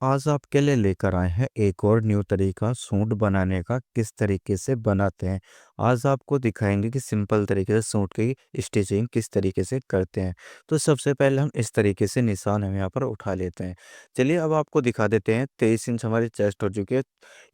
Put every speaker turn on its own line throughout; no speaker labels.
आज आपके लिए लेकर आए हैं एक और न्यू तरीका सूट बनाने का किस तरीके से बनाते हैं। आज आपको दिखाएंगे कि सिंपल तरीके से सूट की स्टिचिंग किस तरीके से करते हैं। तो सबसे पहले हम इस तरीके से निशान हम यहाँ पर उठा लेते हैं। चलिए अब आपको दिखा देते हैं। 23 इंच हमारी चेस्ट हो चुकी है,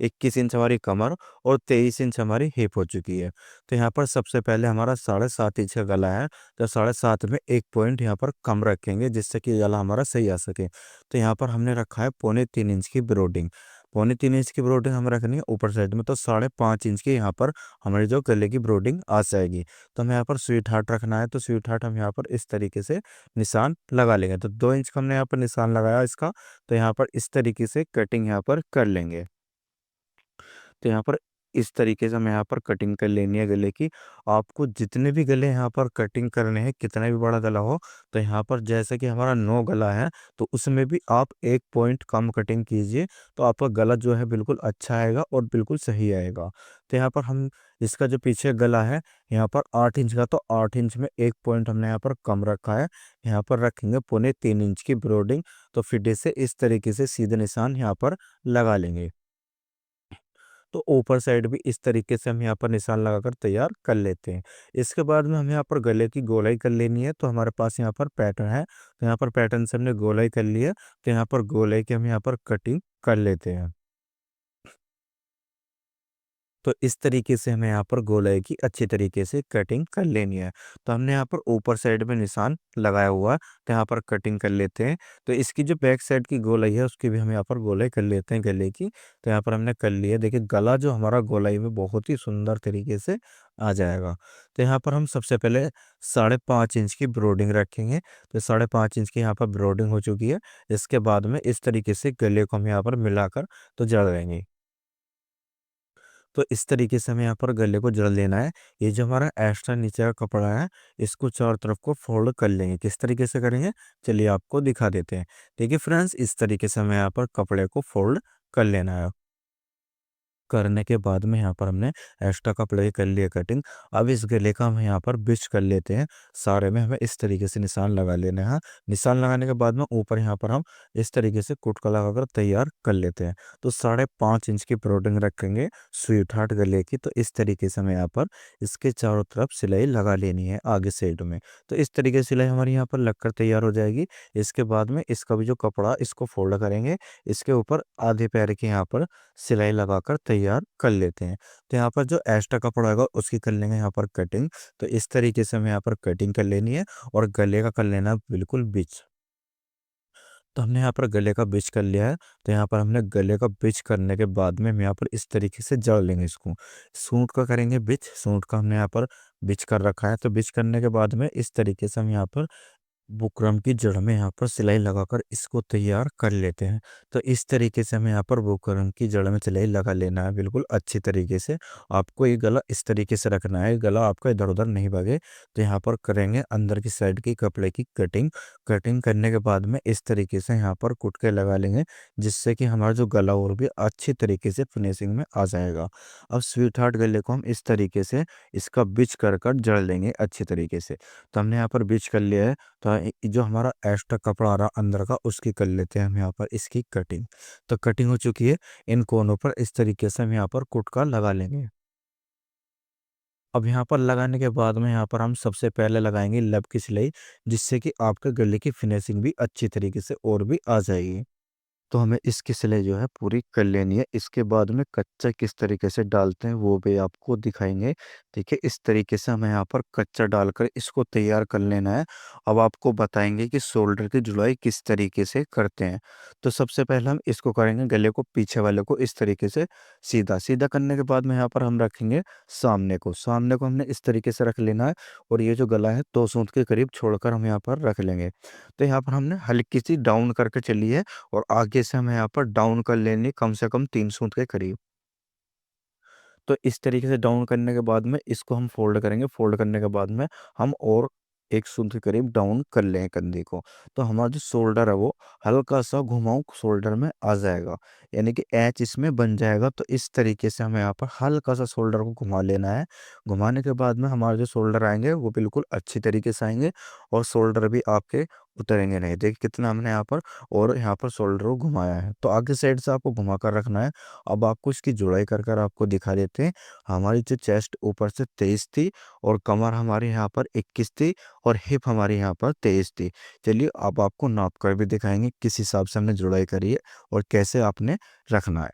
21 इंच हमारी कमर और 23 इंच हमारी हिप हो चुकी है। तो यहाँ पर सबसे पहले हमारा 7.5 इंच का गला है। तो 7.5 में एक पॉइंट यहाँ पर कम रखेंगे जिससे कि गला हमारा सही आ सके। तो यहाँ पर हमने रखा है 3.25 इंच की ब्रोडिंग। 3.25 इंच की ब्रोडिंग हम रखनी है ऊपर साइड में, तो 5.5 इंच की यहाँ पर हमारी जो गले की ब्रोडिंग आ जाएगी। तो हमें यहाँ पर स्वीट हार्ट रखना है, तो स्वीट हार्ट हम यहाँ पर इस तरीके से निशान लगा लेंगे। तो 2 इंच का हमने यहाँ पर निशान लगाया इसका। तो यहाँ पर इस तरीके से कटिंग यहाँ पर कर लेंगे। तो यहाँ पर इस तरीके से हमें यहाँ पर कटिंग कर लेनी है गले की। आपको जितने भी गले यहाँ पर कटिंग करने हैं, कितना भी बड़ा गला हो, तो यहाँ पर जैसे कि हमारा 9 गला है, तो उसमें भी आप एक पॉइंट कम कटिंग कीजिए। तो आपका गला जो है बिल्कुल अच्छा आएगा और बिल्कुल सही आएगा। तो यहाँ पर हम इसका जो पीछे गला है यहाँ पर 8 इंच का, तो 8 इंच में एक पॉइंट हमने यहाँ पर कम रखा है। यहाँ पर रखेंगे 3.25 इंच की ब्रोडिंग। तो फिर से इस तरीके से सीधे निशान यहाँ पर लगा लेंगे। तो ऊपर साइड भी इस तरीके से हम यहाँ पर निशान लगाकर तैयार कर लेते हैं। इसके बाद में हमें यहाँ पर गले की गोलाई कर लेनी है। तो हमारे पास यहाँ पर पैटर्न है, तो यहाँ पर पैटर्न से हमने गोलाई कर ली है। तो यहाँ पर गोलाई की हम यहाँ पर कटिंग कर लेते हैं। तो इस तरीके से हमें यहाँ पर गोलाई की अच्छी तरीके से कटिंग कर लेनी है। तो हमने यहाँ पर ऊपर साइड में निशान लगाया हुआ है, तो यहाँ पर कटिंग कर लेते हैं। तो इसकी जो बैक साइड की गोलाई है उसकी भी हम यहाँ पर गोलाई कर लेते हैं गले की। तो यहाँ पर हमने कर लिया। देखिए गला जो हमारा गोलाई में बहुत ही सुंदर तरीके से आ जाएगा। तो यहाँ पर हम सबसे पहले 5.5 इंच की ब्रोडिंग रखेंगे। तो 5.5 इंच की यहाँ पर ब्रोडिंग हो चुकी है। इसके बाद में इस तरीके से गले को हम यहाँ पर मिलाकर तो जड़ देंगे। तो इस तरीके से हमें यहाँ पर गले को जड़ लेना है। ये जो हमारा एक्स्ट्रा नीचे का कपड़ा है, इसको चारों तरफ को फोल्ड कर लेंगे। किस तरीके से करेंगे चलिए आपको दिखा देते हैं। देखिए फ्रेंड्स, इस तरीके से हमें यहाँ पर कपड़े को फोल्ड कर लेना है। करने के बाद में यहाँ पर हमने एक्स्ट्रा कपड़े की कर लिए कटिंग। अब इस गले का हम यहाँ पर बिच कर लेते हैं। सारे में हमें इस तरीके से निशान लगा लेने हैं। निशान लगाने के बाद में ऊपर यहाँ पर हम इस तरीके से कुटका लगाकर तैयार कर लेते हैं। तो 5.5 इंच की प्रोडिंग रखेंगे स्वीट हार्ट गले की। तो इस तरीके से हमें यहाँ पर इसके चारों तरफ सिलाई लगा लेनी है आगे साइड में। तो इस तरीके से सिलाई हमारी यहाँ पर लगकर तैयार हो जाएगी। इसके बाद में इसका भी जो कपड़ा इसको फोल्ड करेंगे, इसके ऊपर आधे पैर के यहाँ पर सिलाई लगाकर तैयार कर लेते हैं। तो यहाँ पर जो एक्स्ट्रा कपड़ा होगा उसकी कर लेंगे यहाँ पर कटिंग। तो इस तरीके से हमें यहाँ पर कटिंग कर लेनी है और गले का कर लेना बिल्कुल बिच। तो हमने यहाँ पर गले का बिच कर लिया है। तो यहाँ पर हमने गले का बिच करने के बाद में हम यहाँ पर इस तरीके से जड़ लेंगे इसको। सूट का करेंगे बिच, सूट का हमने यहाँ पर बिच कर रखा है। तो बिच करने के बाद में इस तरीके से हम यहाँ पर बुकरम की जड़ में यहाँ पर सिलाई लगाकर इसको तैयार कर लेते हैं। तो इस तरीके से हमें यहाँ पर बुकरम की जड़ में सिलाई लगा लेना है बिल्कुल अच्छी तरीके से। आपको ये गला इस तरीके से रखना है, गला आपका इधर उधर नहीं भागे। तो यहाँ पर करेंगे अंदर की साइड की कपड़े की कटिंग। कटिंग करने के बाद में इस तरीके से यहाँ पर कुटके लगा लेंगे, जिससे कि हमारा जो गला और भी अच्छी तरीके से फिनिशिंग में आ जाएगा। अब स्वीट हार्ट गले को हम इस तरीके से इसका बिच कर कर जड़ लेंगे अच्छी तरीके से। तो हमने यहाँ पर बिच कर लिया है। तो जो हमारा एक्स्ट्रा कपड़ा आ रहा अंदर का उसकी कर लेते हैं हम यहाँ पर इसकी कटिंग। तो कटिंग हो चुकी है। इन कोनों पर इस तरीके से हम यहाँ पर कुटका लगा लेंगे। अब यहाँ पर लगाने के बाद में यहाँ पर हम सबसे पहले लगाएंगे लब की सिलाई, जिससे कि आपके गले की फिनिशिंग भी अच्छी तरीके से और भी आ जाएगी। तो हमें इसकी सिलाई जो है पूरी कर लेनी है। इसके बाद में कच्चा किस तरीके से डालते हैं वो भी आपको दिखाएंगे। देखिए इस तरीके से हमें यहाँ पर कच्चा डालकर इसको तैयार कर लेना है। अब आपको बताएंगे कि शोल्डर की जुड़ाई किस तरीके से करते हैं। तो सबसे पहले हम इसको करेंगे गले को पीछे वाले को इस तरीके से सीधा सीधा करने के बाद में यहाँ पर हम रखेंगे सामने को हमने इस तरीके से रख लेना है। और ये जो गला है 2 सूत के करीब छोड़कर हम यहाँ पर रख लेंगे। तो यहाँ पर हमने हल्की सी डाउन करके चली है और आगे से हमें यहाँ पर डाउन कर लेनी कम से कम 3 सूत के करीब। तो इस तरीके से डाउन करने के बाद में इसको हम फोल्ड करेंगे। फोल्ड करने के बाद में हम और 1 सूत के करीब डाउन कर लें कंधे को। तो हमारा जो शोल्डर है वो हल्का सा घुमाऊ शोल्डर में आ जाएगा, यानी कि एच इसमें बन जाएगा। तो इस तरीके से हमें यहाँ पर हल्का सा शोल्डर को घुमा लेना है। घुमाने के बाद में हमारे जो शोल्डर आएंगे वो बिल्कुल अच्छी तरीके से आएंगे और शोल्डर भी आपके उतरेंगे नहीं। देखिए कितना हमने यहाँ पर और यहाँ पर शोल्डर को घुमाया है। तो आगे साइड से आपको घुमा कर रखना है। अब आपको इसकी जुड़ाई कर कर आपको दिखा देते हैं। हमारी जो चेस्ट ऊपर से 23 थी और कमर हमारी यहाँ पर 21 थी और हिप हमारी यहाँ पर 23 थी। चलिए अब आपको नाप कर भी दिखाएंगे किस हिसाब से हमने जुड़ाई करी है और कैसे आपने रखना है।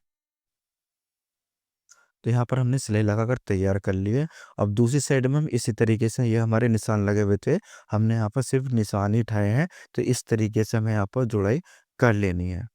तो यहाँ पर हमने सिलाई लगाकर तैयार कर ली है। अब दूसरी साइड में हम इसी तरीके से, ये हमारे निशान लगे हुए थे, हमने यहाँ पर सिर्फ निशान ही उठाए हैं। तो इस तरीके से हमें यहाँ पर जुड़ाई कर लेनी है।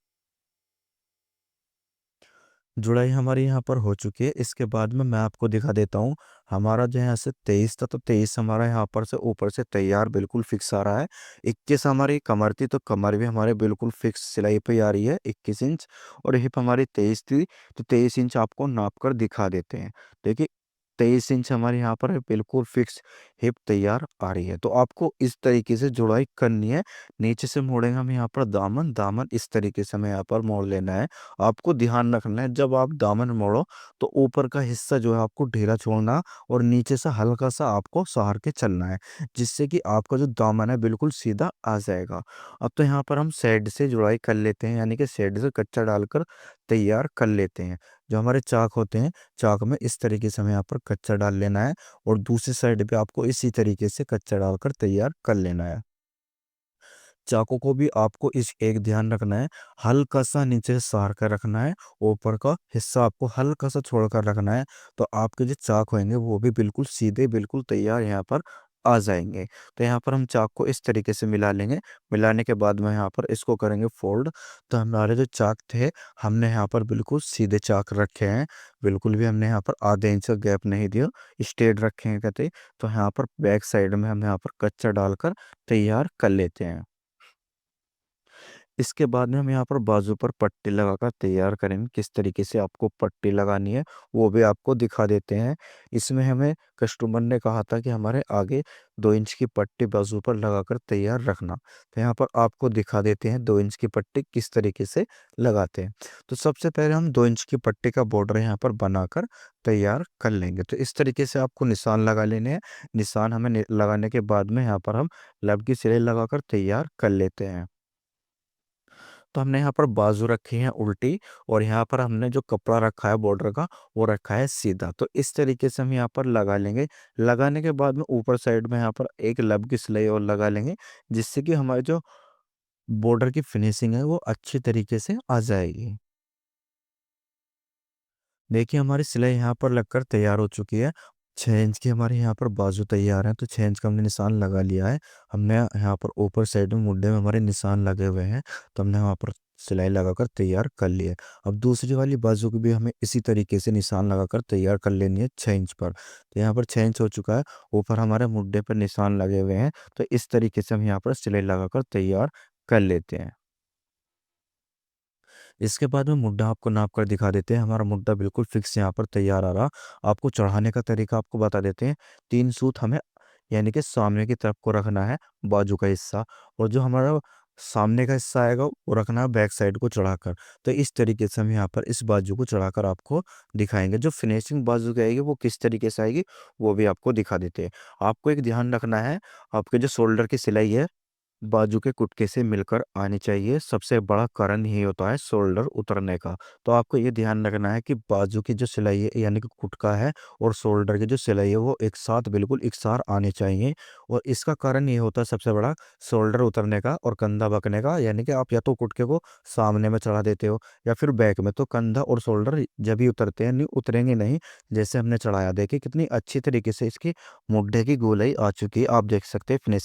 जुड़ाई हमारी यहाँ पर हो चुकी है। इसके बाद में मैं आपको दिखा देता हूँ। हमारा जो यहाँ से 23 था, तो 23 हमारा यहाँ पर से ऊपर से तैयार बिल्कुल फिक्स आ रहा है। 21 हमारी कमर थी, तो कमर भी हमारे बिल्कुल फिक्स सिलाई पे आ रही है 21 इंच। और हिप हमारी 23 थी, तो 23 इंच आपको नाप कर दिखा देते हैं। देखिए 23 इंच हमारे यहाँ पर बिल्कुल फिक्स हिप तैयार आ रही है। तो आपको इस तरीके से जुड़ाई करनी है। नीचे से मोड़ेंगे हम यहाँ पर दामन, दामन इस तरीके से हमें यहाँ पर मोड़ लेना है। आपको ध्यान रखना है जब आप दामन मोड़ो तो ऊपर का हिस्सा जो है आपको ढीला छोड़ना और नीचे से हल्का सा आपको सहार के चलना है, जिससे कि आपका जो दामन है बिल्कुल सीधा आ जाएगा। अब तो यहाँ पर हम साइड से जुड़ाई कर लेते हैं, यानी कि साइड से कच्चा डालकर तैयार कर लेते हैं। जो हमारे चाक होते हैं, चाक में इस तरीके से हमें यहाँ पर कच्चा डाल लेना है और दूसरी साइड पे आपको इसी तरीके से कच्चा डालकर तैयार कर लेना है। चाकू को भी आपको इस एक ध्यान रखना है, हल्का सा नीचे से सहार कर रखना है, ऊपर का हिस्सा आपको हल्का सा छोड़ कर रखना है। तो आपके जो चाक होंगे वो भी बिल्कुल सीधे बिल्कुल तैयार यहाँ पर आ जाएंगे। तो यहाँ पर हम चाक को इस तरीके से मिला लेंगे। मिलाने के बाद में यहाँ पर इसको करेंगे फोल्ड। तो हमारे जो चाक थे, हमने यहाँ पर बिल्कुल सीधे चाक रखे हैं। बिल्कुल भी हमने यहाँ पर आधे इंच का गैप नहीं दिया, स्ट्रेट रखे हैं कहते। तो यहाँ पर बैक साइड में हम यहाँ पर कच्चा डालकर तैयार कर लेते हैं। इसके बाद में हम यहाँ पर बाजू पर पट्टी लगाकर तैयार करेंगे। किस तरीके से आपको पट्टी लगानी है वो भी आपको दिखा देते हैं। इसमें हमें कस्टमर ने कहा था कि हमारे आगे 2 इंच की पट्टी बाजू पर लगाकर तैयार रखना। तो यहाँ पर आपको दिखा देते हैं 2 इंच की पट्टी किस तरीके से लगाते हैं। तो सबसे पहले हम 2 इंच की पट्टी का बॉर्डर यहाँ पर बनाकर तैयार कर लेंगे। तो इस तरीके से आपको निशान लगा लेने हैं। निशान हमें लगाने के बाद में यहाँ पर हम लब की सिलाई लगाकर तैयार कर लेते हैं। तो हमने यहाँ पर बाजू रखी है उल्टी और यहाँ पर हमने जो कपड़ा रखा है बॉर्डर का वो रखा है सीधा। तो इस तरीके से हम यहाँ पर लगा लेंगे। लगाने के बाद में ऊपर साइड में यहाँ पर एक लब की सिलाई और लगा लेंगे, जिससे कि हमारे जो बॉर्डर की फिनिशिंग है वो अच्छी तरीके से आ जाएगी। देखिए हमारी सिलाई यहाँ पर लगकर तैयार हो चुकी है। 6 इंच की हमारे यहाँ पर बाजू तैयार है, तो 6 इंच का हमने निशान लगा लिया है। हमने यहाँ पर ऊपर साइड में मुड्ढे में हमारे निशान लगे हुए हैं, तो हमने वहाँ पर सिलाई लगाकर तैयार कर लिया है। अब दूसरी वाली बाजू को भी हमें इसी तरीके से निशान लगाकर तैयार कर लेनी है 6 इंच पर। तो यहाँ पर 6 इंच हो चुका है, ऊपर हमारे मुड्ढे पर निशान लगे हुए हैं। तो इस तरीके से हम यहाँ पर सिलाई लगाकर तैयार कर लेते हैं। इसके बाद में मुड्ढा आपको नाप कर दिखा देते हैं। हमारा मुड्ढा बिल्कुल फिक्स यहाँ पर तैयार आ रहा। आपको चढ़ाने का तरीका आपको बता देते हैं। 3 सूत हमें यानी कि सामने की तरफ को रखना है, बाजू का हिस्सा, और जो हमारा सामने का हिस्सा आएगा वो रखना है बैक साइड को चढ़ाकर। तो इस तरीके से हम यहाँ पर इस बाजू को चढ़ाकर आपको दिखाएंगे। जो फिनिशिंग बाजू की आएगी वो किस तरीके से आएगी वो भी आपको दिखा देते हैं। आपको एक ध्यान रखना है, आपके जो शोल्डर की सिलाई है बाजू के कुटके से मिलकर आनी चाहिए। सबसे बड़ा कारण यही होता है शोल्डर उतरने का। तो आपको ये ध्यान रखना है कि बाजू की जो सिलाई है यानी कि कुटका है और शोल्डर की जो सिलाई है वो एक साथ बिल्कुल इकसार आने चाहिए। और इसका कारण ये होता है सबसे बड़ा शोल्डर उतरने का और कंधा बकने का, यानी कि आप या तो कुटके को सामने में चढ़ा देते हो या फिर बैक में, तो कंधा और शोल्डर जब भी उतरते हैं नहीं उतरेंगे नहीं। जैसे हमने चढ़ाया, देखिए कितनी अच्छी तरीके से इसकी मुड्ढे की गोलाई आ चुकी है। आप देख सकते हैं फिनिश